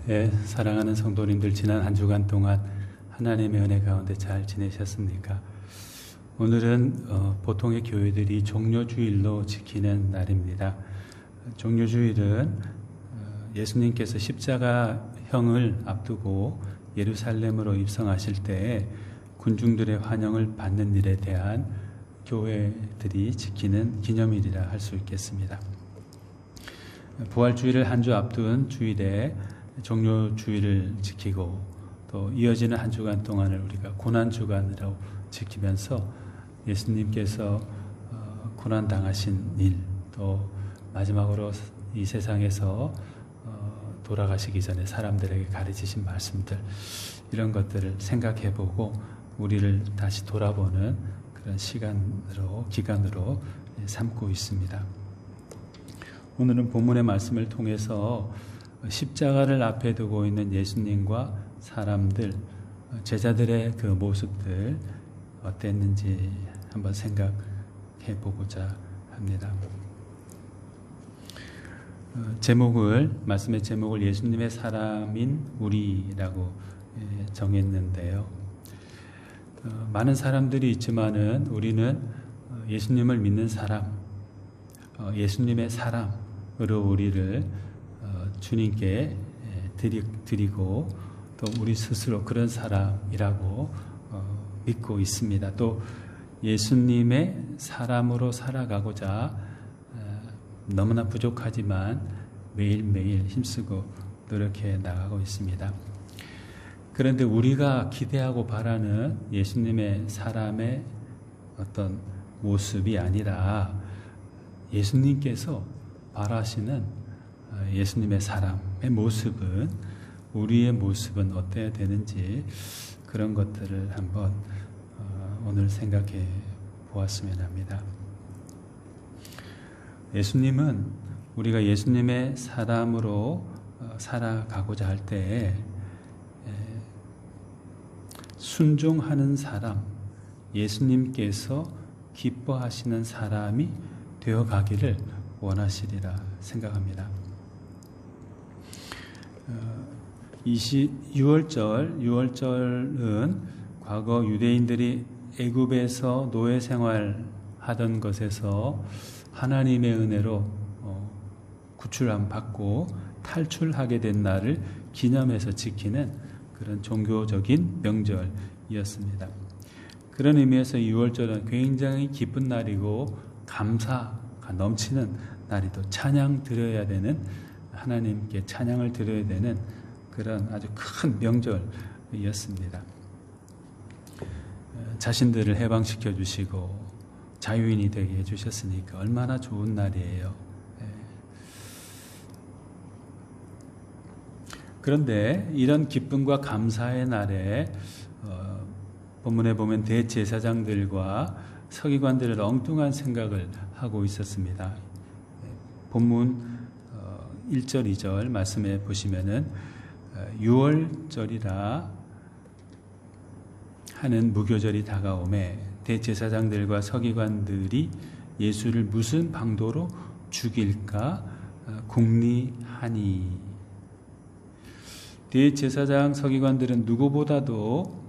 사랑하는 성도님들, 지난 한 주간 동안 하나님의 은혜 가운데 잘 지내셨습니까? 오늘은 보통의 교회들이 종료주일로 지키는 날입니다. 종료주일은 예수님께서 십자가형을 앞두고 예루살렘으로 입성하실 때에 군중들의 환영을 받는 일에 대한 교회들이 지키는 기념일이라 할 수 있겠습니다. 부활주일을 한 주 앞둔 주일에 종료주일을 지키고 또 이어지는 한 주간 동안을 우리가 고난주간으로 지키면서 예수님께서 고난당하신 일, 또 마지막으로 이 세상에서 돌아가시기 전에 사람들에게 가르치신 말씀들, 이런 것들을 생각해보고 우리를 다시 돌아보는 그런 기간으로 삼고 있습니다. 오늘은 본문의 말씀을 통해서 십자가를 앞에 두고 있는 예수님과 사람들, 제자들의 그 모습들 어땠는지 한번 생각해 보고자 합니다. 말씀의 제목을 예수님의 사람인 우리라고 정했는데요. 많은 사람들이 있지만은 우리는 예수님을 믿는 사람, 예수님의 사람으로 우리를 주님께 드리고 또 우리 스스로 그런 사람이라고 믿고 있습니다. 또 예수님의 사람으로 살아가고자 너무나 부족하지만 매일매일 힘쓰고 노력해 나가고 있습니다. 그런데 우리가 기대하고 바라는 예수님의 사람의 어떤 모습이 아니라 예수님께서 바라시는 예수님의 사람의 모습은, 우리의 모습은 어때야 되는지 그런 것들을 한번 오늘 생각해 보았으면 합니다. 예수님은 우리가 예수님의 사람으로 살아가고자 할 때 순종하는 사람, 예수님께서 기뻐하시는 사람이 되어가기를 원하시리라 생각합니다. 6월절은 과거 유대인들이 애굽에서 노예 생활하던 것에서 하나님의 은혜로 구출함 받고 탈출하게 된 날을 기념해서 지키는 그런 종교적인 명절이었습니다. 그런 의미에서 6월절은 굉장히 기쁜 날이고 감사가 넘치는 날이고 찬양 드려야 되는, 하나님께 찬양을 드려야 되는 그런 아주 큰 명절이었습니다. 자신들을 해방시켜 주시고 자유인이 되게 해주셨으니까 얼마나 좋은 날이에요. 그런데 이런 기쁨과 감사의 날에 본문에 보면 대제사장들과 서기관들은 엉뚱한 생각을 하고 있었습니다. 본문 1절, 2절 말씀에 보시면은 6월절이라 하는 무교절이 다가오매 대제사장들과 서기관들이 예수를 무슨 방도로 죽일까 궁리하니. 대제사장 서기관들은 누구보다도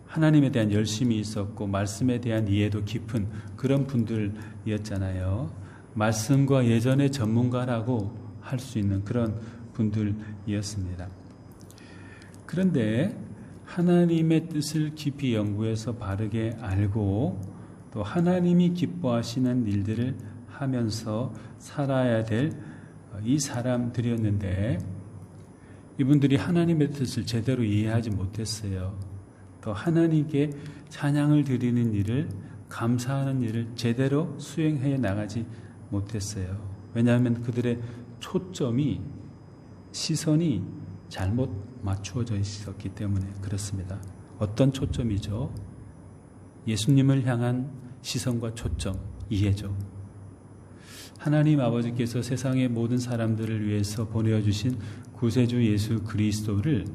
하나님에 대한 열심이 있었고 말씀에 대한 이해도 깊은 그런 분들이었잖아요. 말씀과 예전의 전문가라고 할 수 있는 그런 분들이었습니다. 그런데 하나님의 뜻을 깊이 연구해서 바르게 알고 또 하나님이 기뻐하시는 일들을 하면서 살아야 될 이 사람들이었는데 이분들이 하나님의 뜻을 제대로 이해하지 못했어요. 또 하나님께 찬양을 드리는 일을, 감사하는 일을 제대로 수행해 나가지 못했어요. 왜냐하면 그들의 초점이, 시선이 잘못 맞추어져 있었기 때문에 그렇습니다. 어떤 초점이죠? 예수님을 향한 시선과 초점, 이해죠. 하나님 아버지께서 세상의 모든 사람들을 위해서 보내주신 구세주 예수 그리스도를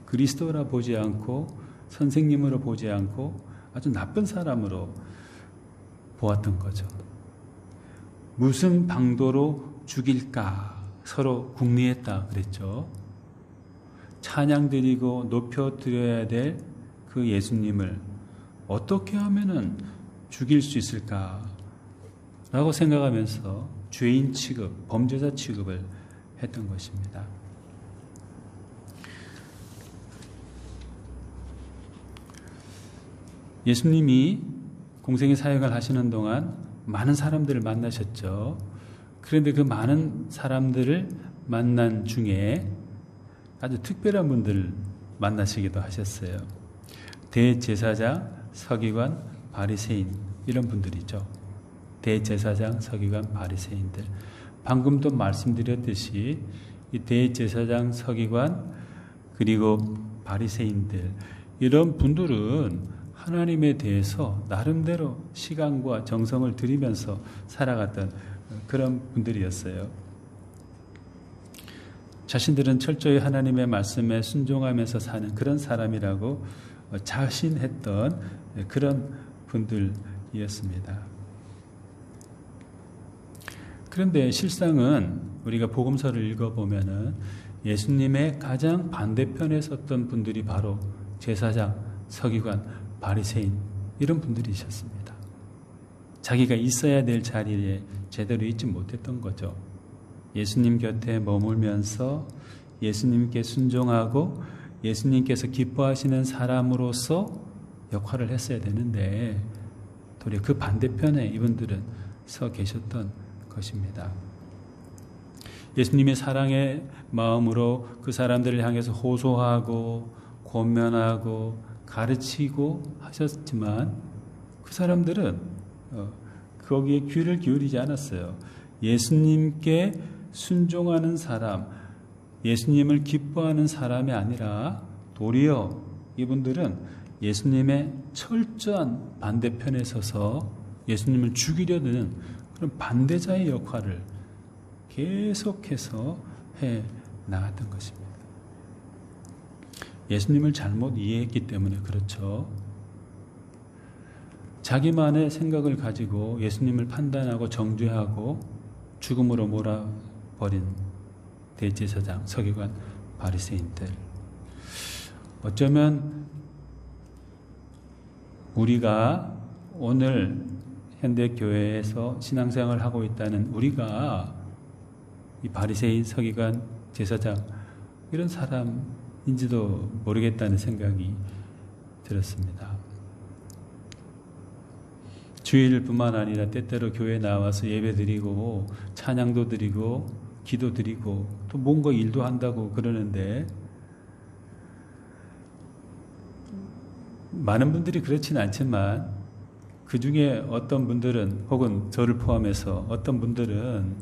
그리스도라 보지 않고 선생님으로 보지 않고 아주 나쁜 사람으로 보았던 거죠. 무슨 방도로 죽일까 서로 궁리했다 그랬죠. 찬양드리고 높여드려야 될 그 예수님을 어떻게 하면은 죽일 수 있을까라고 생각하면서 죄인 취급, 범죄자 취급을 했던 것입니다. 예수님이 공생의 사역을 하시는 동안 많은 사람들을 만나셨죠. 그런데 그 많은 사람들을 만난 중에 아주 특별한 분들을 만나시기도 하셨어요. 대제사장, 서기관, 바리새인 이런 분들이죠. 대제사장, 서기관, 바리새인들. 방금도 말씀드렸듯이 이 대제사장, 서기관 그리고 바리새인들 이런 분들은 하나님에 대해서 나름대로 시간과 정성을 들이면서 살아갔던 그런 분들이었어요. 자신들은 철저히 하나님의 말씀에 순종하면서 사는 그런 사람이라고 자신했던 그런 분들이었습니다. 그런데 실상은 우리가 복음서를 읽어보면은 예수님의 가장 반대편에 섰던 분들이 바로 제사장, 서기관, 바리새인 이런 분들이셨습니다. 자기가 있어야 될 자리에 제대로 있지 못했던 거죠. 예수님 곁에 머물면서 예수님께 순종하고 예수님께서 기뻐하시는 사람으로서 역할을 했어야 되는데 도리어 그 반대편에 이분들은 서 계셨던 것입니다. 예수님의 사랑의 마음으로 그 사람들을 향해서 호소하고 권면하고 가르치고 하셨지만 그 사람들은 거기에 귀를 기울이지 않았어요. 예수님께 순종하는 사람, 예수님을 기뻐하는 사람이 아니라 도리어 이분들은 예수님의 철저한 반대편에 서서 예수님을 죽이려는 그런 반대자의 역할을 계속해서 해 나갔던 것입니다. 예수님을 잘못 이해했기 때문에 그렇죠. 자기만의 생각을 가지고 예수님을 판단하고 정죄하고 죽음으로 몰아버린 대제사장, 서기관, 바리새인들. 어쩌면 우리가 오늘 현대교회에서 신앙생활을 하고 있다는 우리가 이 바리새인, 서기관, 제사장 이런 사람인지도 모르겠다는 생각이 들었습니다. 주일뿐만 아니라 때때로 교회에 나와서 예배드리고 찬양도 드리고 기도 드리고 또 뭔가 일도 한다고 그러는데 많은 분들이 그렇지는 않지만 그 중에 어떤 분들은 혹은 저를 포함해서 어떤 분들은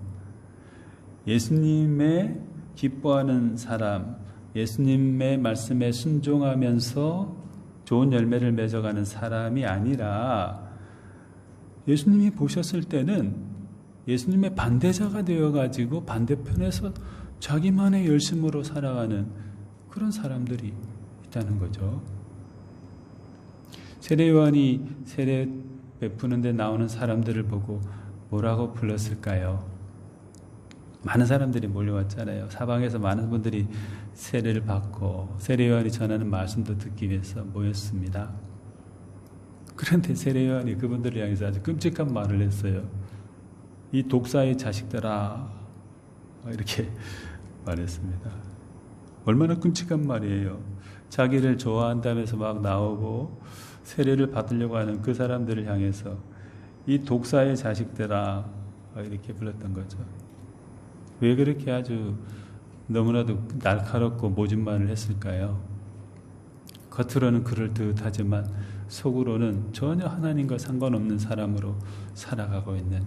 예수님의 기뻐하는 사람, 예수님의 말씀에 순종하면서 좋은 열매를 맺어가는 사람이 아니라 예수님이 보셨을 때는 예수님의 반대자가 되어가지고 반대편에서 자기만의 열심으로 살아가는 그런 사람들이 있다는 거죠. 세례요한이 세례 베푸는 데 나오는 사람들을 보고 뭐라고 불렀을까요? 많은 사람들이 몰려왔잖아요. 사방에서 많은 분들이 세례를 받고 세례요한이 전하는 말씀도 듣기 위해서 모였습니다. 그런데 세례요한이 그분들을 향해서 아주 끔찍한 말을 했어요. 이 독사의 자식들아, 이렇게 말했습니다. 얼마나 끔찍한 말이에요. 자기를 좋아한다면서 막 나오고 세례를 받으려고 하는 그 사람들을 향해서 이 독사의 자식들아, 이렇게 불렀던 거죠. 왜 그렇게 아주 너무나도 날카롭고 모진 말을 했을까요? 겉으로는 그럴듯하지만 속으로는 전혀 하나님과 상관없는 사람으로 살아가고 있는,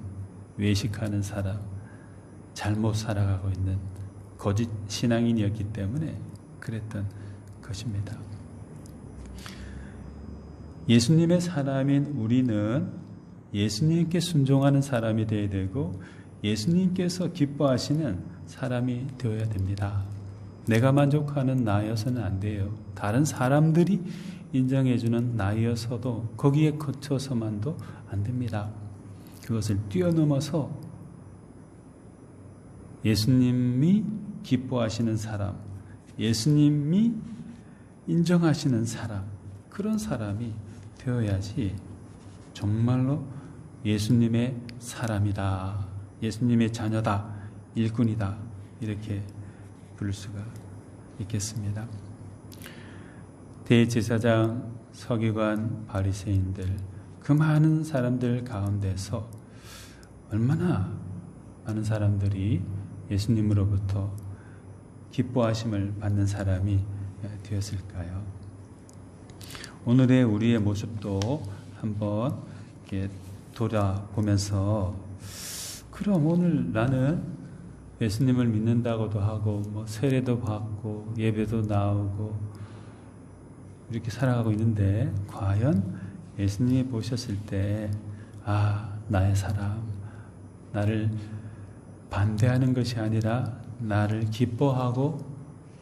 외식하는 사람, 잘못 살아가고 있는 거짓 신앙인이었기 때문에 그랬던 것입니다. 예수님의 사람인 우리는 예수님께 순종하는 사람이 되어야 되고 예수님께서 기뻐하시는 사람이 되어야 됩니다. 내가 만족하는 나여서는 안 돼요. 다른 사람들이 인정해주는 나여서도 거기에 거쳐서만도 안 됩니다. 그것을 뛰어넘어서 예수님이 기뻐하시는 사람, 예수님이 인정하시는 사람, 그런 사람이 되어야지 정말로 예수님의 사람이다, 예수님의 자녀다, 일꾼이다, 이렇게 부를 수가 있겠습니다. 대제사장, 서기관, 바리새인들, 그 많은 사람들 가운데서 얼마나 많은 사람들이 예수님으로부터 기뻐하심을 받는 사람이 되었을까요? 오늘의 우리의 모습도 한번 이렇게 돌아보면서, 그럼 오늘 나는 예수님을 믿는다고도 하고 세례도 받고 예배도 나오고 이렇게 살아가고 있는데, 과연 예수님이 보셨을 때 나의 사람, 나를 반대하는 것이 아니라 나를 기뻐하고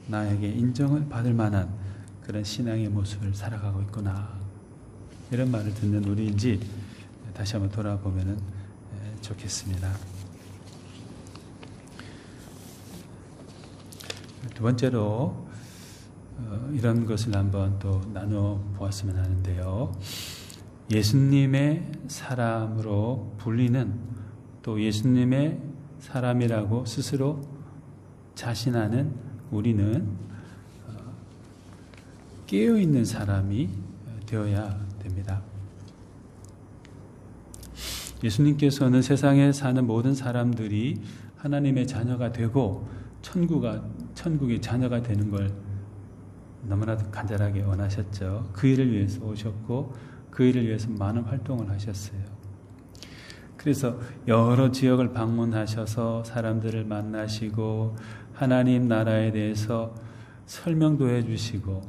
나에게 인정을 받을 만한 그런 신앙의 모습을 살아가고 있구나, 이런 말을 듣는 우리인지 다시 한번 돌아보면 좋겠습니다. 두 번째로 이런 것을 한번 또 나눠 보았으면 하는데요. 예수님의 사람으로 불리는, 또 예수님의 사람이라고 스스로 자신하는 우리는 깨어있는 사람이 되어야 됩니다. 예수님께서는 세상에 사는 모든 사람들이 하나님의 자녀가 되고 천국의 자녀가 되는 걸 너무나도 간절하게 원하셨죠. 그 일을 위해서 오셨고 그 일을 위해서 많은 활동을 하셨어요. 그래서 여러 지역을 방문하셔서 사람들을 만나시고 하나님 나라에 대해서 설명도 해주시고,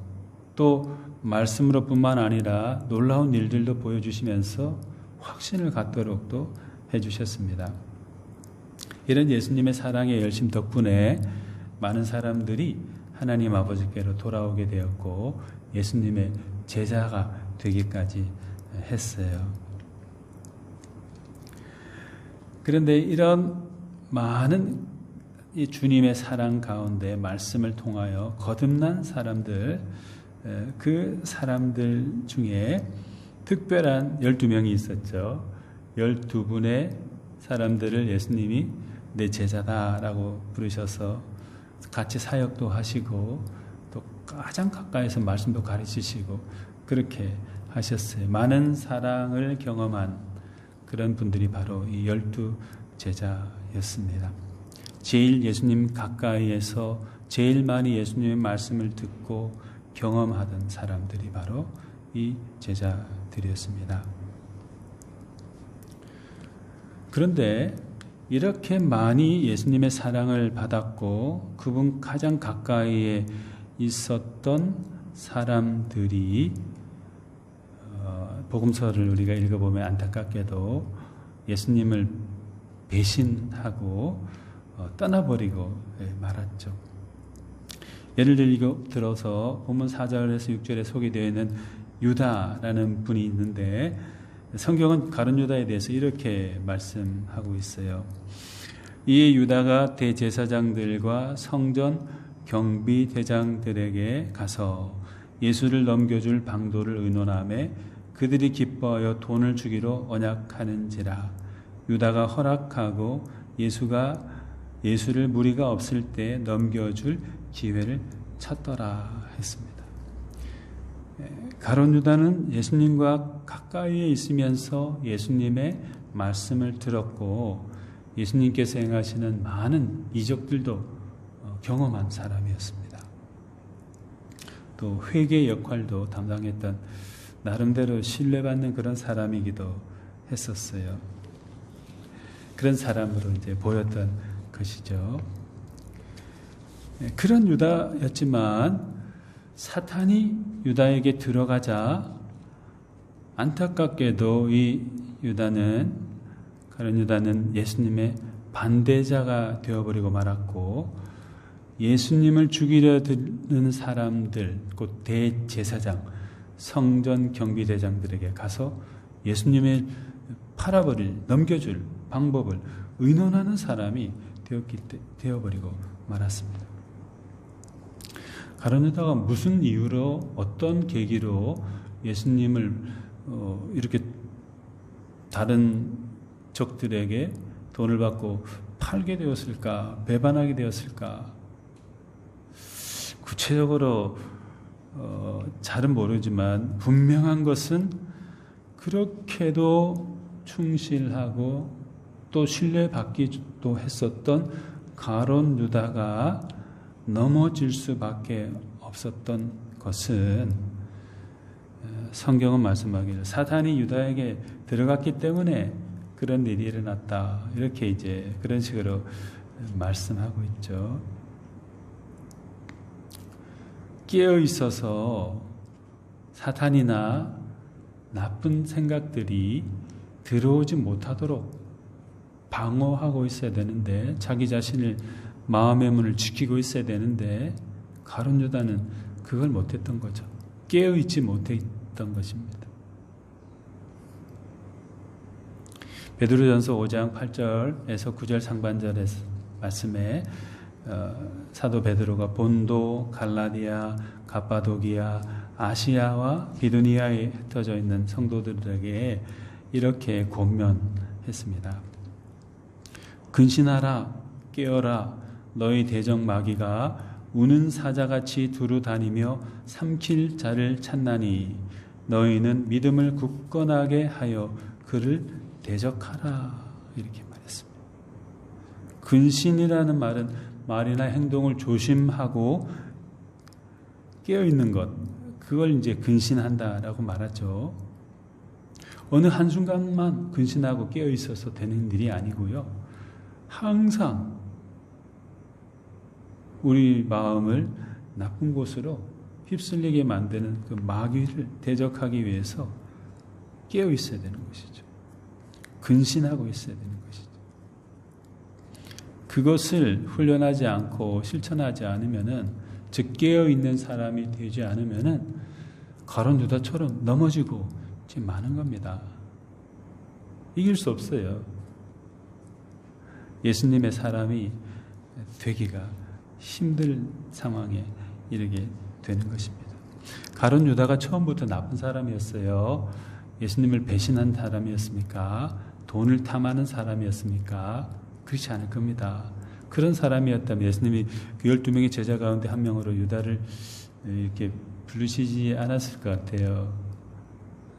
또 말씀으로 뿐만 아니라 놀라운 일들도 보여주시면서 확신을 갖도록도 해주셨습니다. 이런 예수님의 사랑의 열심 덕분에 많은 사람들이 하나님 아버지께로 돌아오게 되었고 예수님의 제자가 되기까지 했어요. 그런데 이런 많은 이 주님의 사랑 가운데 말씀을 통하여 거듭난 사람들, 그 사람들 중에 특별한 12명이 있었죠. 12분의 사람들을 예수님이 내 제자다라고 부르셔서 같이 사역도 하시고 또 가장 가까이서 말씀도 가르치시고 그렇게 하셨어요. 많은 사랑을 경험한 그런 분들이 바로 이 12제자였습니다. 제일 예수님 가까이에서 제일 많이 예수님의 말씀을 듣고 경험하던 사람들이 바로 이 제자들이었습니다. 그런데 이렇게 많이 예수님의 사랑을 받았고 그분 가장 가까이에 있었던 사람들이 복음서를 우리가 읽어보면 안타깝게도 예수님을 배신하고 떠나버리고 말았죠. 예를 들어서 본문 4절에서 6절에 소개되어 있는 유다라는 분이 있는데 성경은 가룟 유다에 대해서 이렇게 말씀하고 있어요. 이에 유다가 대제사장들과 성전 경비대장들에게 가서 예수를 넘겨줄 방도를 의논하며 그들이 기뻐하여 돈을 주기로 언약하는지라. 유다가 허락하고 예수를 무리가 없을 때 넘겨줄 기회를 찾더라 했습니다. 가룟 유다는 예수님과 가까이에 있으면서 예수님의 말씀을 들었고 예수님께서 행하시는 많은 이적들도 경험한 사람이었습니다. 또 회개 역할도 담당했던 나름대로 신뢰받는 그런 사람이기도 했었어요. 그런 사람으로 이제 보였던 것이죠. 그런 유다였지만 사탄이 유다에게 들어가자 안타깝게도 이 가룟 유다는 예수님의 반대자가 되어버리고 말았고 예수님을 죽이려 드는 사람들, 곧 대제사장, 성전 경비대장들에게 가서 예수님을 넘겨줄 방법을 의논하는 사람이 되어버리고 말았습니다. 가룟 유다가 무슨 이유로 어떤 계기로 예수님을 이렇게 다른 적들에게 돈을 받고 팔게 되었을까, 배반하게 되었을까? 구체적으로 잘은 모르지만 분명한 것은 그렇게도 충실하고 또 신뢰받기도 했었던 가룟 유다가 넘어질 수밖에 없었던 것은 성경은 말씀하기를 사탄이 유다에게 들어갔기 때문에 그런 일이 일어났다. 이렇게 이제 그런 식으로 말씀하고 있죠. 깨어 있어서 사탄이나 나쁜 생각들이 들어오지 못하도록 방어하고 있어야 되는데, 자기 자신을 마음의 문을 지키고 있어야 되는데 가룟 유다는 그걸 못했던 거죠. 깨어 있지 못했던 것입니다. 베드로전서 5장 8절에서 9절 상반절의 말씀에 사도 베드로가 본도, 갈라디아, 갑바도기아, 아시아와 비두니아에 흩어져 있는 성도들에게 이렇게 권면했습니다. 근신하라, 깨어라, 너희 대적 마귀가 우는 사자같이 두루 다니며 삼킬 자를 찾나니 너희는 믿음을 굳건하게 하여 그를 대적하라. 이렇게 말했습니다. 근신이라는 말은 말이나 행동을 조심하고 깨어있는 것, 그걸 이제 근신한다라고 말하죠. 어느 한순간만 근신하고 깨어있어서 되는 일이 아니고요. 항상 우리 마음을 나쁜 곳으로 휩쓸리게 만드는 그 마귀를 대적하기 위해서 깨어 있어야 되는 것이죠. 근신하고 있어야 되는 것이죠. 그것을 훈련하지 않고 실천하지 않으면은, 즉 깨어 있는 사람이 되지 않으면은 가룟 유다처럼 넘어지고 지금 많은 겁니다. 이길 수 없어요. 예수님의 사람이 되기가 힘든 상황에 이르게 되는 것입니다. 가룟 유다가 처음부터 나쁜 사람이었어요. 예수님을 배신한 사람이었습니까? 돈을 탐하는 사람이었습니까? 그렇지 않을 겁니다. 그런 사람이었다면 예수님이 그 12명의 제자 가운데 한 명으로 유다를 이렇게 부르시지 않았을 것 같아요.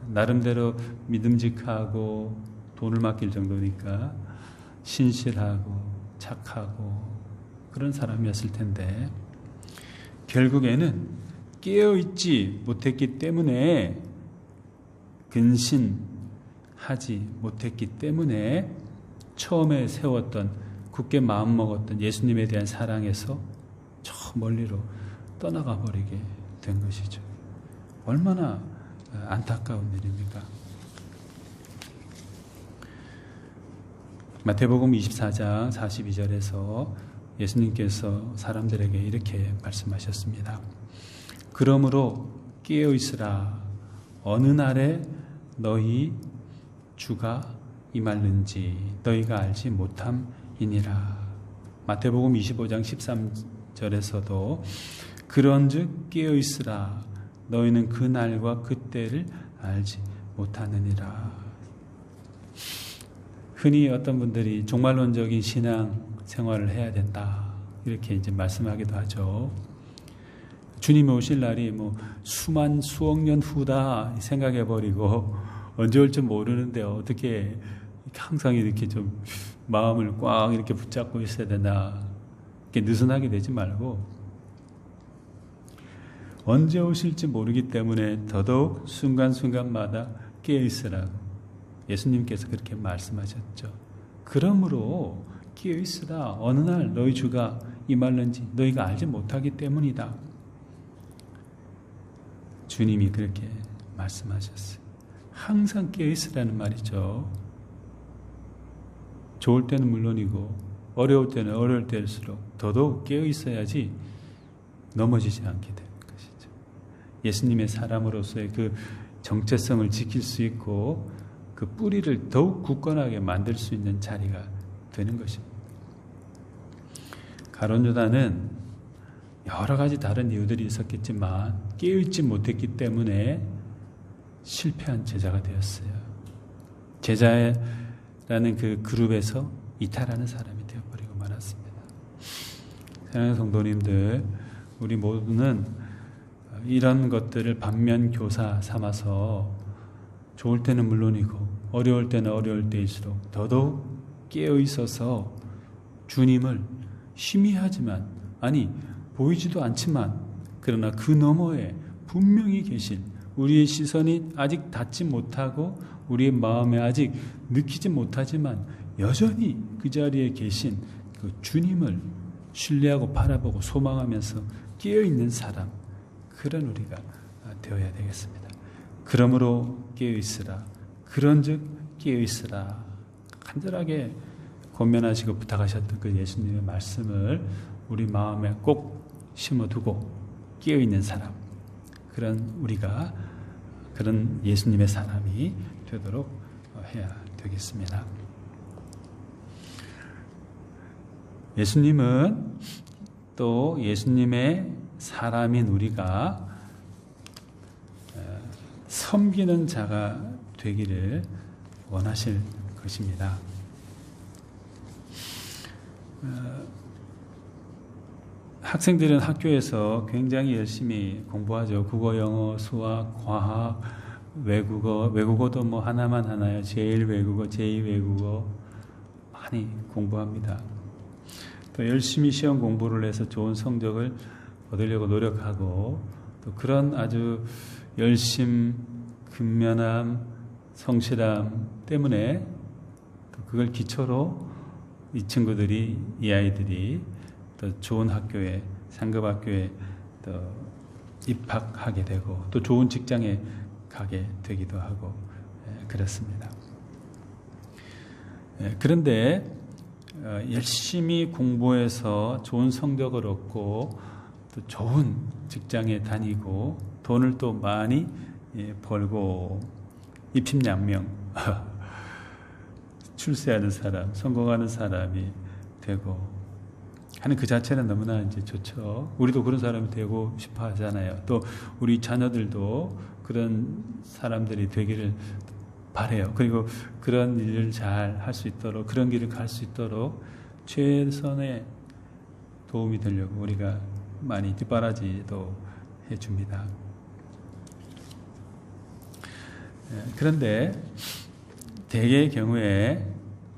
나름대로 믿음직하고 돈을 맡길 정도니까 신실하고 착하고 그런 사람이었을 텐데, 결국에는 깨어있지 못했기 때문에, 근신하지 못했기 때문에 처음에 세웠던, 굳게 마음먹었던 예수님에 대한 사랑에서 저 멀리로 떠나가 버리게 된 것이죠. 얼마나 안타까운 일입니까? 마태복음 24장 42절에서 예수님께서 사람들에게 이렇게 말씀하셨습니다. 그러므로 깨어 있으라. 어느 날에 너희 주가 임할는지 너희가 알지 못함이니라. 마태복음 25장 13절에서도 그런즉 깨어 있으라. 너희는 그 날과 그 때를 알지 못하느니라. 흔히 어떤 분들이 종말론적인 신앙 생활을 해야 된다, 이렇게 이제 말씀하기도 하죠. 주님이 오실 날이 수억 년 후다 생각해버리고 언제 올지 모르는데 어떻게 항상 이렇게 좀 마음을 꽉 이렇게 붙잡고 있어야 되나, 이렇게 느슨하게 되지 말고 언제 오실지 모르기 때문에 더더욱 순간순간마다 깨어있으라고 예수님께서 그렇게 말씀하셨죠. 그러므로 깨어있으라. 어느 날 너희 주가 임할는지 너희가 알지 못하기 때문이다. 주님이 그렇게 말씀하셨어요. 항상 깨어있으라는 말이죠. 좋을 때는 물론이고 어려울 때는 어려울 때일수록 더더욱 깨어있어야지 넘어지지 않게 되는 것이죠. 예수님의 사람으로서의 그 정체성을 지킬 수 있고 그 뿌리를 더욱 굳건하게 만들 수 있는 자리가 되는 것입니다. 가룟 유다는 여러 가지 다른 이유들이 있었겠지만 깨어있지 못했기 때문에 실패한 제자가 되었어요. 제자라는 그 그룹에서 이탈하는 사람이 되어버리고 말았습니다. 사랑하는 성도님들, 우리 모두는 이런 것들을 반면교사 삼아서 좋을 때는 물론이고 어려울 때는 어려울 때일수록 더더욱 깨어있어서 주님을 희미하지만, 아니 보이지도 않지만, 그러나 그 너머에 분명히 계신, 우리의 시선이 아직 닿지 못하고 우리의 마음에 아직 느끼지 못하지만 여전히 그 자리에 계신 그 주님을 신뢰하고 바라보고 소망하면서 깨어있는 사람, 그런 우리가 되어야 되겠습니다. 그러므로 깨어있으라, 그런즉 깨어있으라, 간절하게 권면하시고 부탁하셨던 그 예수님의 말씀을 우리 마음에 꼭 심어두고 깨어있는 사람, 그런 우리가 그런 예수님의 사람이 되도록 해야 되겠습니다. 예수님은 또 예수님의 사람인 우리가 섬기는 자가 되기를 원하실 것입니다. 학생들은 학교에서 굉장히 열심히 공부하죠. 국어, 영어, 수학, 과학, 외국어도 뭐 하나만 하나요. 제1외국어, 제2외국어 많이 공부합니다. 또 열심히 시험 공부를 해서 좋은 성적을 얻으려고 노력하고, 또 그런 아주 열심, 근면함, 성실함 때문에 또 그걸 기초로 이 아이들이 또 좋은 학교에, 상급 학교에 또 입학하게 되고 또 좋은 직장에 가게 되기도 하고 그렇습니다. 그런데 열심히 공부해서 좋은 성적을 얻고 또 좋은 직장에 다니고 돈을 또 많이 벌고 입힘양명 출세하는 사람, 성공하는 사람이 되고 하는 그 자체는 너무나 이제 좋죠. 우리도 그런 사람이 되고 싶어 하잖아요. 또 우리 자녀들도 그런 사람들이 되기를 바라요. 그리고 그런 일을 잘 할 수 있도록, 그런 길을 갈 수 있도록 최선의 도움이 되려고 우리가 많이 뒷바라지도 해줍니다. 그런데 대개의 경우에,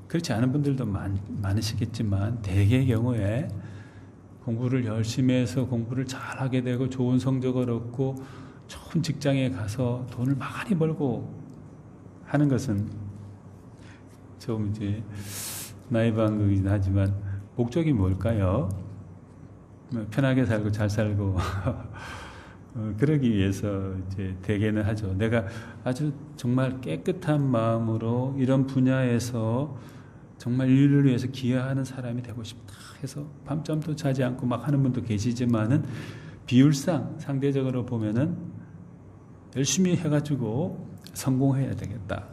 그렇지 않은 분들도 많으시겠지만 대개의 경우에 공부를 열심히 해서 공부를 잘하게 되고 좋은 성적을 얻고 좋은 직장에 가서 돈을 많이 벌고 하는 것은 좀 이제 나이방이긴 하지만 목적이 뭘까요? 편하게 살고 잘 살고 그러기 위해서 이제 대개는 하죠. 내가 아주 정말 깨끗한 마음으로 이런 분야에서 정말 인류를 위해서 기여하는 사람이 되고 싶다 해서 밤잠도 자지 않고 막 하는 분도 계시지만은 비율상 상대적으로 보면은 열심히 해가지고 성공해야 되겠다.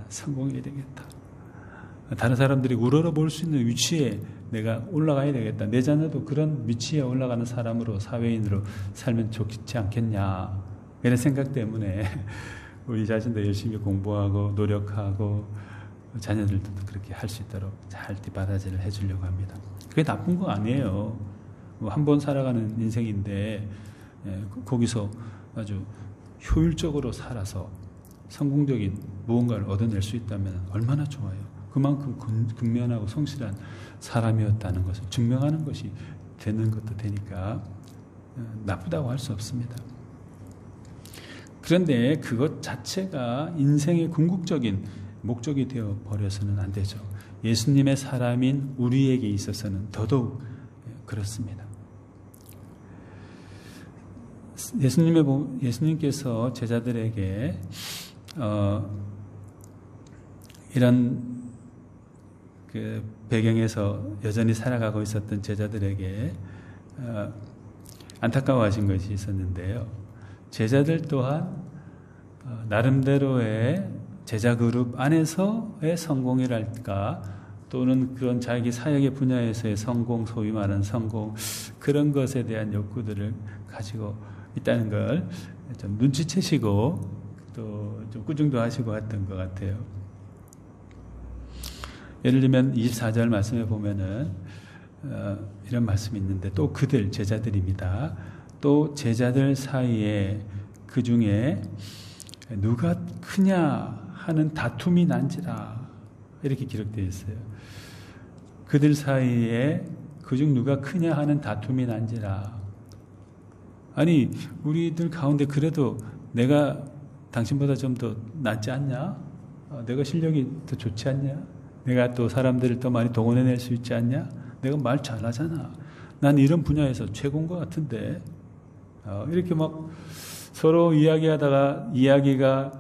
성공해야 되겠다. 다른 사람들이 우러러 볼 수 있는 위치에 내가 올라가야 되겠다. 내 자녀도 그런 위치에 올라가는 사람으로, 사회인으로 살면 좋지 않겠냐. 이런 생각 때문에 우리 자신도 열심히 공부하고 노력하고 자녀들도 그렇게 할 수 있도록 잘 뒷바라지를 해주려고 합니다. 그게 나쁜 거 아니에요. 한 번 살아가는 인생인데 거기서 아주 효율적으로 살아서 성공적인 무언가를 얻어낼 수 있다면 얼마나 좋아요. 그만큼 근면하고 성실한 사람이었다는 것을 증명하는 것이 되는 것도 되니까 나쁘다고 할 수 없습니다. 그런데 그것 자체가 인생의 궁극적인 목적이 되어 버려서는 안 되죠. 예수님의 사람인 우리에게 있어서는 더더욱 그렇습니다. 예수님께서 제자들에게 이런 그 배경에서 여전히 살아가고 있었던 제자들에게 안타까워하신 것이 있었는데요. 제자들 또한 나름대로의 제자 그룹 안에서의 성공이랄까, 또는 그런 자기 사역의 분야에서의 성공, 소위 말하는 성공, 그런 것에 대한 욕구들을 가지고 있다는 걸 좀 눈치채시고 또 좀 꾸중도 하시고 했던 것 같아요. 예를 들면 24절 말씀에 보면은 이런 말씀이 있는데, 또 그들, 제자들입니다. 또 제자들 사이에 그 중에 누가 크냐 하는 다툼이 난지라, 이렇게 기록되어 있어요. 그들 사이에 그중 누가 크냐 하는 다툼이 난지라. 아니, 우리들 가운데 그래도 내가 당신보다 좀 더 낫지 않냐? 내가 실력이 더 좋지 않냐? 내가 또 사람들을 더 많이 동원해낼 수 있지 않냐? 내가 말 잘하잖아. 난 이런 분야에서 최고인 것 같은데. 이렇게 막 서로 이야기하다가 이야기가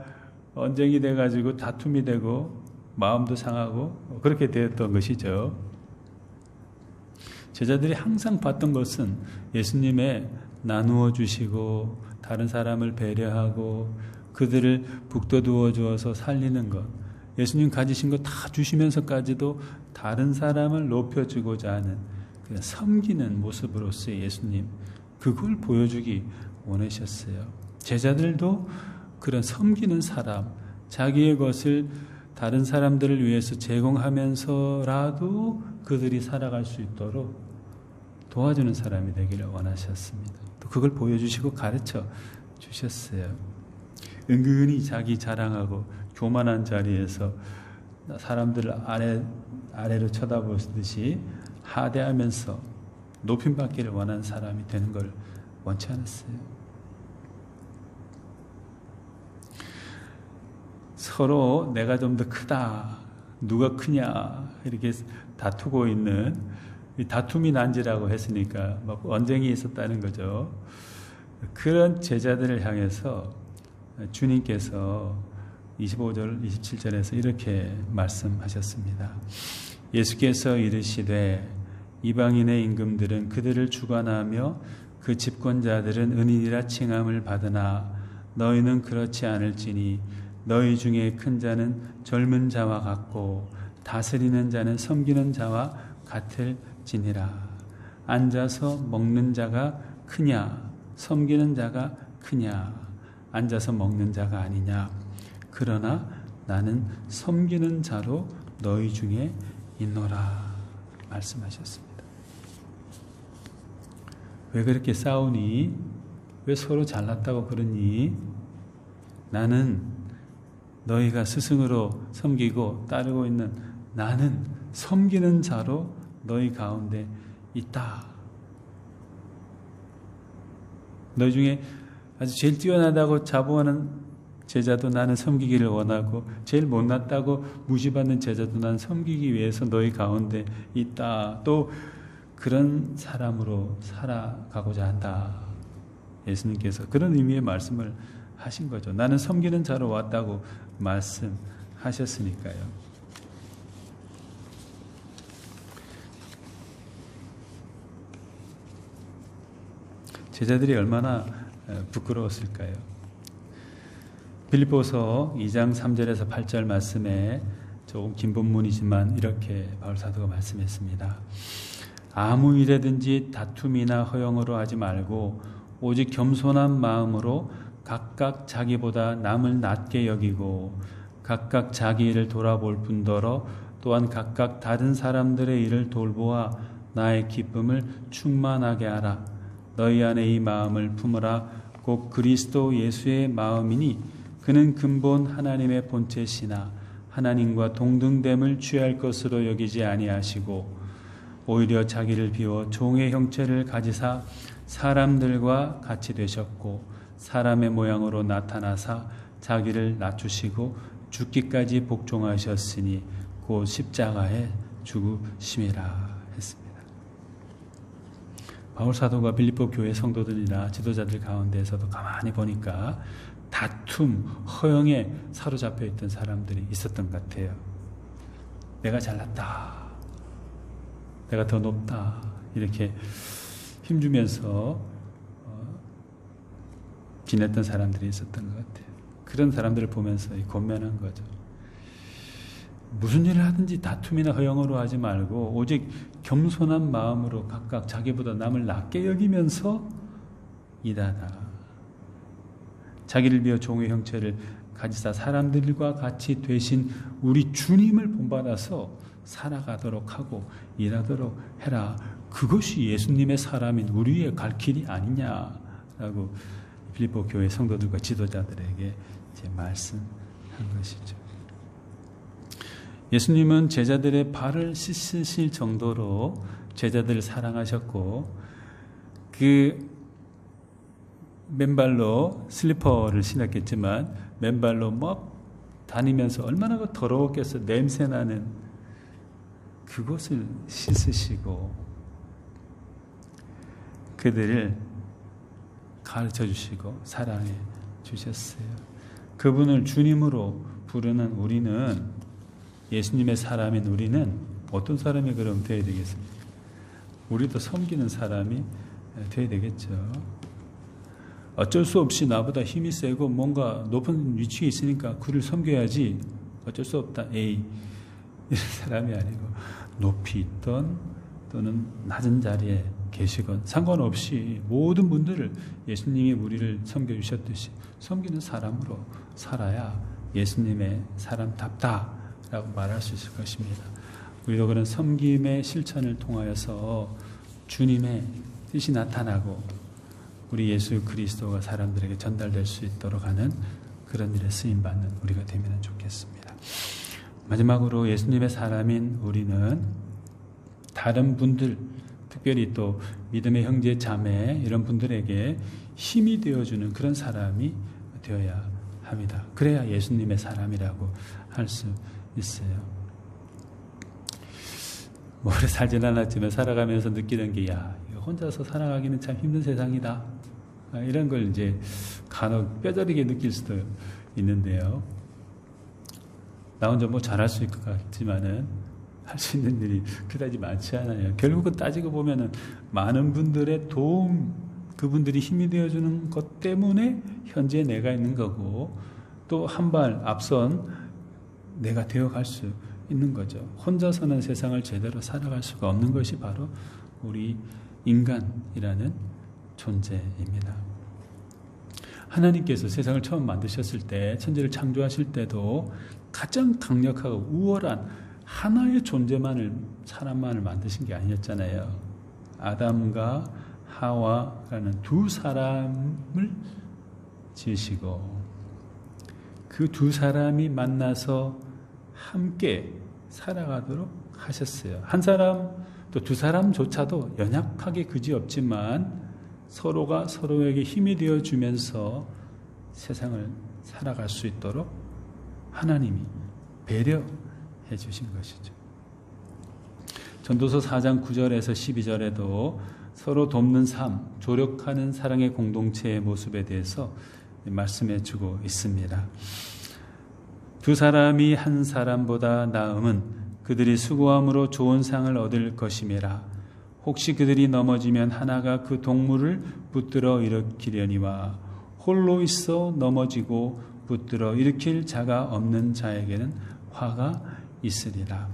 언쟁이 돼가지고 다툼이 되고 마음도 상하고 그렇게 되었던 것이죠. 제자들이 항상 봤던 것은 예수님의 나누어 주시고 다른 사람을 배려하고 그들을 북돋워 주어서 살리는 것, 예수님 가지신 거 다 주시면서까지도 다른 사람을 높여주고자 하는 그냥 섬기는 모습으로서의 예수님, 그걸 보여주기 원하셨어요. 제자들도 그런 섬기는 사람, 자기의 것을 다른 사람들을 위해서 제공하면서라도 그들이 살아갈 수 있도록 도와주는 사람이 되기를 원하셨습니다. 또 그걸 보여주시고 가르쳐 주셨어요. 은근히 자기 자랑하고 교만한 자리에서 사람들을 아래로 쳐다보듯이 하대하면서 높임받기를 원하는 사람이 되는 걸 원치 않았어요. 서로 내가 좀 더 크다, 누가 크냐 이렇게 다투고 있는, 다툼이 난지라고 했으니까 막 언쟁이 있었다는 거죠. 그런 제자들을 향해서 주님께서 25절, 27절에서 이렇게 말씀하셨습니다. 예수께서 이르시되 이방인의 임금들은 그들을 주관하며 그 집권자들은 은인이라 칭함을 받으나 너희는 그렇지 않을지니 너희 중에 큰 자는 젊은 자와 같고 다스리는 자는 섬기는 자와 같을지니라. 앉아서 먹는 자가 크냐 섬기는 자가 크냐? 앉아서 먹는 자가 아니냐? 그러나 나는 섬기는 자로 너희 중에 있노라 말씀하셨습니다. 왜 그렇게 싸우니? 왜 서로 잘났다고 그러니? 나는 너희가 스승으로 섬기고 따르고 있는 나는 섬기는 자로 너희 가운데 있다. 너희 중에 아주 제일 뛰어나다고 자부하는 제자도 나는 섬기기를 원하고 제일 못났다고 무시받는 제자도 나는 섬기기 위해서 너희 가운데 있다. 또 그런 사람으로 살아가고자 한다. 예수님께서 그런 의미의 말씀을 하신 거죠. 나는 섬기는 자로 왔다고 말씀하셨으니까요. 제자들이 얼마나 부끄러웠을까요? 빌립보서 2장 3절에서 8절 말씀에 조금 긴 본문이지만 이렇게 바울 사도가 말씀했습니다. 아무 일에든지 다툼이나 허영으로 하지 말고 오직 겸손한 마음으로 각각 자기보다 남을 낮게 여기고 각각 자기 일을 돌아볼 뿐더러 또한 각각 다른 사람들의 일을 돌보아 나의 기쁨을 충만하게 하라. 너희 안에 이 마음을 품으라. 곧 그리스도 예수의 마음이니 그는 근본 하나님의 본체시나 하나님과 동등됨을 취할 것으로 여기지 아니하시고 오히려 자기를 비워 종의 형체를 가지사 사람들과 같이 되셨고 사람의 모양으로 나타나사 자기를 낮추시고 죽기까지 복종하셨으니 곧 십자가에 죽으심이라 했습니다. 바울 사도가 빌립보 교회 성도들이나 지도자들 가운데에서도 가만히 보니까 다툼, 허영에 사로잡혀 있던 사람들이 있었던 것 같아요. 내가 잘났다, 내가 더 높다 이렇게 힘주면서 지냈던 사람들이 있었던 것 같아요. 그런 사람들을 보면서 곤면한 거죠. 무슨 일을 하든지 다툼이나 허영으로 하지 말고 오직 겸손한 마음으로 각각 자기보다 남을 낮게 여기면서 일하라. 자기를 비워 종의 형체를 가지사 사람들과 같이 되신 우리 주님을 본받아서 살아가도록 하고 일하도록 해라. 그것이 예수님의 사람인 우리의 갈 길이 아니냐라고 빌립보 교회 성도들과 지도자들에게 이제 말씀한 것이죠. 예수님은 제자들의 발을 씻으실 정도로 제자들을 사랑하셨고 그 맨발로 슬리퍼를 신었겠지만 맨발로 막 다니면서 얼마나 더러웠겠어. 냄새나는 그곳을 씻으시고 그들을 가르쳐 주시고 사랑해 주셨어요. 그분을 주님으로 부르는 우리는, 예수님의 사람인 우리는 어떤 사람이 그럼 되어야 되겠습니까? 우리도 섬기는 사람이 되어야 되겠죠. 어쩔 수 없이 나보다 힘이 세고 뭔가 높은 위치에 있으니까 그를 섬겨야지, 어쩔 수 없다, 에이, 이런 사람이 아니고 높이 있던 또는 낮은 자리에 계시건 상관없이 모든 분들을 예수님이 우리를 섬겨주셨듯이 섬기는 사람으로 살아야 예수님의 사람답다라고 말할 수 있을 것입니다. 우리도 그런 섬김의 실천을 통하여서 주님의 뜻이 나타나고 우리 예수 그리스도가 사람들에게 전달될 수 있도록 하는 그런 일에 쓰임받는 우리가 되면 좋겠습니다. 마지막으로 예수님의 사람인 우리는 다른 분들, 특별히 또 믿음의 형제 자매 이런 분들에게 힘이 되어주는 그런 사람이 되어야 합니다. 그래야 예수님의 사람이라고 할 수 있어요. 오래 살진 않았지만 살아가면서 느끼는 게, 야, 혼자서 살아가기는 참 힘든 세상이다, 이런 걸 이제 간혹 뼈저리게 느낄 수도 있는데요. 나 혼자 뭐 잘할 수 있을 것 같지만은 할 수 있는 일이 그다지 많지 않아요. 결국은 따지고 보면은 많은 분들의 도움, 그분들이 힘이 되어주는 것 때문에 현재 내가 있는 거고, 또 한 발 앞선 내가 되어갈 수 있는 거죠. 혼자서는 세상을 제대로 살아갈 수가 없는 것이 바로 우리 인간이라는 존재입니다. 하나님께서 세상을 처음 만드셨을 때, 천지를 창조하실 때도 가장 강력하고 우월한 하나의 존재만을, 사람만을 만드신 게 아니었잖아요. 아담과 하와라는 두 사람을 지으시고 그 두 사람이 만나서 함께 살아가도록 하셨어요. 한 사람, 또 두 사람조차도 연약하게 그지없지만 서로가 서로에게 힘이 되어주면서 세상을 살아갈 수 있도록 하나님이 배려해 주신 것이죠. 전도서 4장 9절에서 12절에도 서로 돕는 삶, 조력하는 사랑의 공동체의 모습에 대해서 말씀해 주고 있습니다. 두 사람이 한 사람보다 나음은 그들이 수고함으로 좋은 상을 얻을 것임이라. 혹시 그들이 넘어지면 하나가 그 동물을 붙들어 일으키려니와 홀로 있어 넘어지고 붙들어 일으킬 자가 없는 자에게는 화가 있으리라.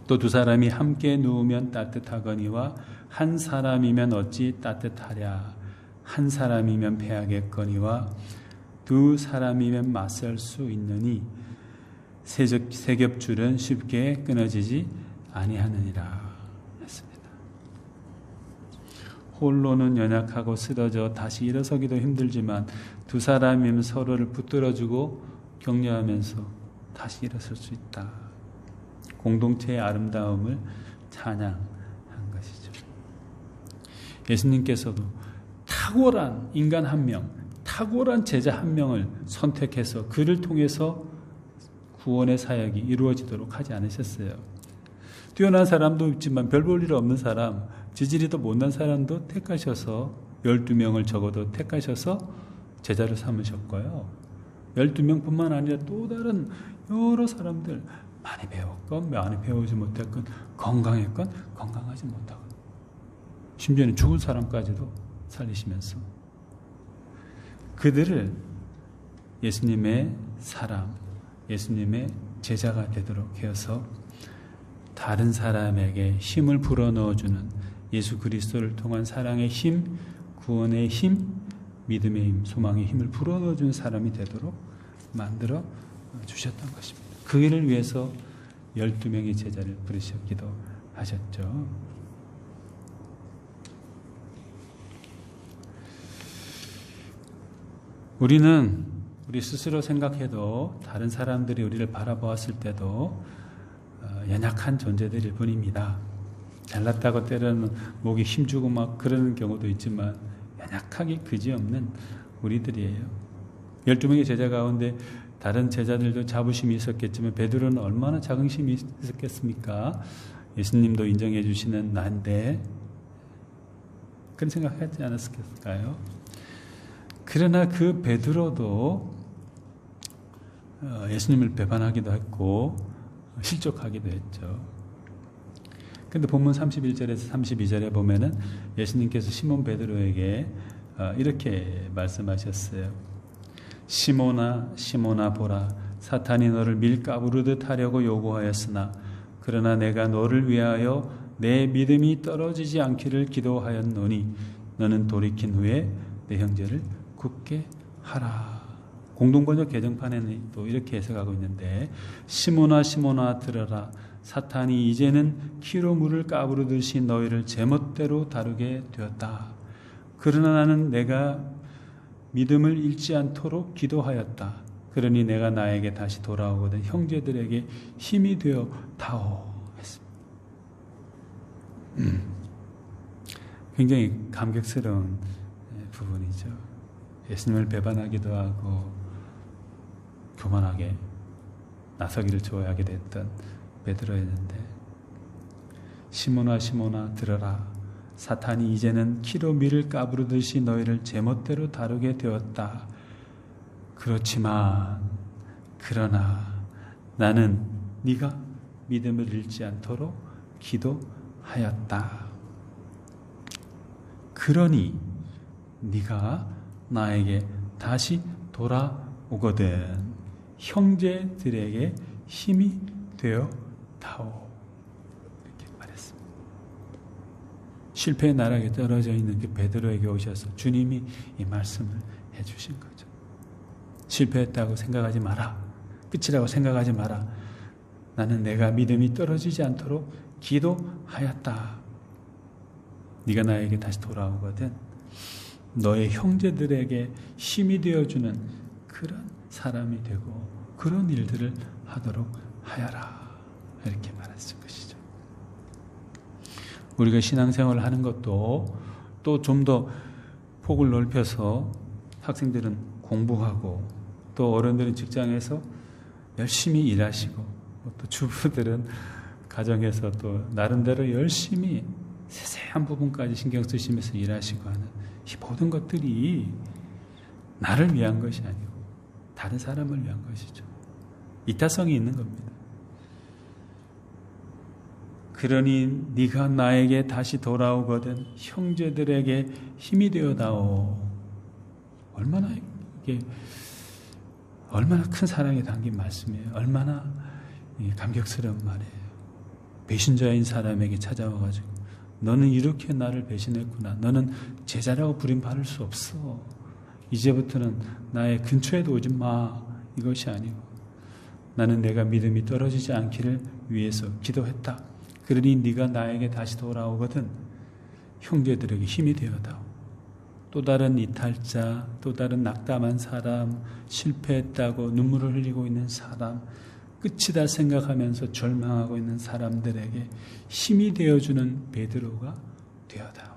또 두 사람이 함께 누우면 따뜻하거니와 한 사람이면 어찌 따뜻하랴. 한 사람이면 패하겠거니와 두 사람이면 맞설 수 있느니 세겹줄은 쉽게 끊어지지 아니하느니라 했습니다. 홀로는 연약하고 쓰러져 다시 일어서기도 힘들지만 두 사람이면 서로를 붙들어주고 격려하면서 다시 일어설 수 있다. 공동체의 아름다움을 찬양한 것이죠. 예수님께서도 탁월한 인간 한 명, 탁월한 제자 한 명을 선택해서 그를 통해서 구원의 사역이 이루어지도록 하지 않으셨어요. 뛰어난 사람도 있지만 별 볼 일 없는 사람, 지질이 더 못난 사람도 택하셔서 12명을 적어도 택하셔서 제자를 삼으셨고요. 12명뿐만 아니라 또 다른 여러 사람들, 많이 배웠건 많이 배우지 못했건, 건강했건 건강하지 못하건, 심지어는 죽은 사람까지도 살리시면서 그들을 예수님의 사람, 예수님의 제자가 되도록 해서 다른 사람에게 힘을 불어넣어주는 예수 그리스도를 통한 사랑의 힘, 구원의 힘, 믿음의 힘, 소망의 힘을 불어넣어주는 사람이 되도록 만들어 주셨던 것입니다. 그 일을 위해서 12명의 제자를 부르셨기도 하셨죠. 우리는 우리 스스로 생각해도 다른 사람들이 우리를 바라보았을 때도 연약한 존재들일 뿐입니다. 잘났다고 때로는 목에 힘주고 막 그러는 경우도 있지만 연약하기 그지없는 우리들이에요. 12명의 제자 가운데 다른 제자들도 자부심이 있었겠지만 베드로는 얼마나 자긍심이 있었겠습니까? 예수님도 인정해 주시는 나인데 그런 생각하지 않았을까요? 그러나 그 베드로도 예수님을 배반하기도 했고 실족하기도 했죠. 그런데 본문 31절에서 32절에 보면은 예수님께서 시몬 베드로에게 이렇게 말씀하셨어요. 시몬아 시몬아 보라, 사탄이 너를 밀가부르듯 하려고 요구하였으나 그러나 내가 너를 위하여 내 믿음이 떨어지지 않기를 기도하였노니 너는 돌이킨 후에 내 형제를 굳게 하라. 공동번역 개정판에는 또 이렇게 해석하고 있는데, 시몬아 시몬아 들어라, 사탄이 이제는 키로 물을 까부르듯이 너희를 제멋대로 다루게 되었다. 그러나 나는 내가 믿음을 잃지 않도록 기도하였다. 그러니 내가 나에게 다시 돌아오거든 형제들에게 힘이 되어 다오 했습니다. 굉장히 감격스러운 부분이죠. 예수님을 배반하기도 하고 교만하게 나서기를 좋아하게 됐던 베드로였는데, 시몬아 시몬아 들어라, 사탄이 이제는 키로 밀을 까부르듯이 너희를 제멋대로 다루게 되었다. 그렇지만 그러나 나는 네가 믿음을 잃지 않도록 기도하였다. 그러니 네가 나에게 다시 돌아오거든 형제들에게 힘이 되어 다오. 이렇게 말했습니다. 실패의 나락에 떨어져 있는 그 베드로에게 오셔서 주님이 이 말씀을 해주신 거죠. 실패했다고 생각하지 마라. 끝이라고 생각하지 마라. 나는 내가 믿음이 떨어지지 않도록 기도하였다. 네가 나에게 다시 돌아오거든 너의 형제들에게 힘이 되어주는 그런 사람이 되고 그런 일들을 하도록 하여라. 이렇게 말했을 것이죠. 우리가 신앙생활을 하는 것도 또 좀 더 폭을 넓혀서 학생들은 공부하고 또 어른들은 직장에서 열심히 일하시고 또 주부들은 가정에서 또 나름대로 열심히 세세한 부분까지 신경 쓰시면서 일하시고 하는 이 모든 것들이 나를 위한 것이 아니고 다른 사람을 위한 것이죠. 이타성이 있는 겁니다. 그러니 네가 나에게 다시 돌아오거든 형제들에게 힘이 되어다오. 얼마나 큰 사랑에 담긴 말씀이에요. 얼마나 감격스러운 말이에요. 배신자인 사람에게 찾아와가지고 너는 이렇게 나를 배신했구나. 너는 제자라고 부림받을 수 없어. 이제부터는 나의 근처에도 오지 마. 이것이 아니고 나는 내가 믿음이 떨어지지 않기를 위해서 기도했다. 그러니 네가 나에게 다시 돌아오거든 형제들에게 힘이 되어다오. 또 다른 이탈자, 또 다른 낙담한 사람, 실패했다고 눈물을 흘리고 있는 사람, 끝이다 생각하면서 절망하고 있는 사람들에게 힘이 되어주는 베드로가 되어다오.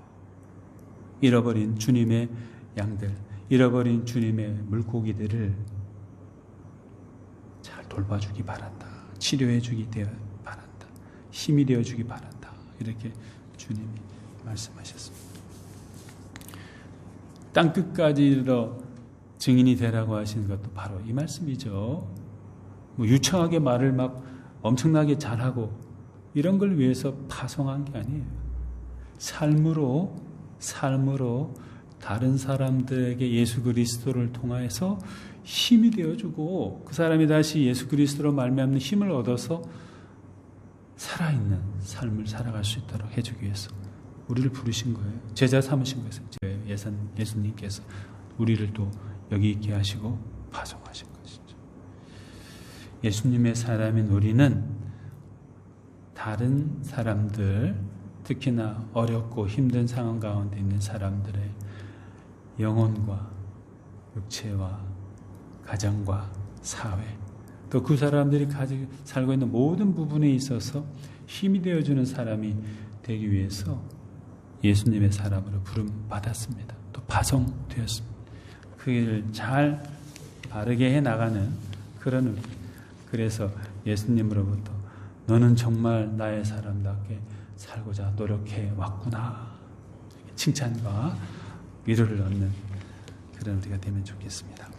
잃어버린 주님의 양들, 잃어버린 주님의 물고기들을 잘 돌봐주기 바란다. 치료해주기 바란다. 힘이 되어주기 바란다. 이렇게 주님이 말씀하셨습니다. 땅끝까지로 증인이 되라고 하시는 것도 바로 이 말씀이죠. 유창하게 말을 막 엄청나게 잘하고 이런 걸 위해서 파송한 게 아니에요. 삶으로 다른 사람들에게 예수 그리스도를 통하여서 힘이 되어주고 그 사람이 다시 예수 그리스도로 말미암는 힘을 얻어서 살아있는 삶을 살아갈 수 있도록 해주기 위해서 우리를 부르신 거예요. 제자 삼으신 거예요. 예수님께서 우리를 또 여기 있게 하시고 파송하신 것이죠. 예수님의 사람인 우리는 다른 사람들, 특히나 어렵고 힘든 상황 가운데 있는 사람들의 영혼과 육체와 가정과 사회, 또 그 사람들이 살고 있는 모든 부분에 있어서 힘이 되어주는 사람이 되기 위해서 예수님의 사람으로 부름받았습니다. 또 파송되었습니다. 그 일을 잘 바르게 해나가는 그런 우리. 그래서 예수님으로부터 너는 정말 나의 사람답게 살고자 노력해 왔구나. 칭찬과 위로를 얻는 그런 우리가 되면 좋겠습니다.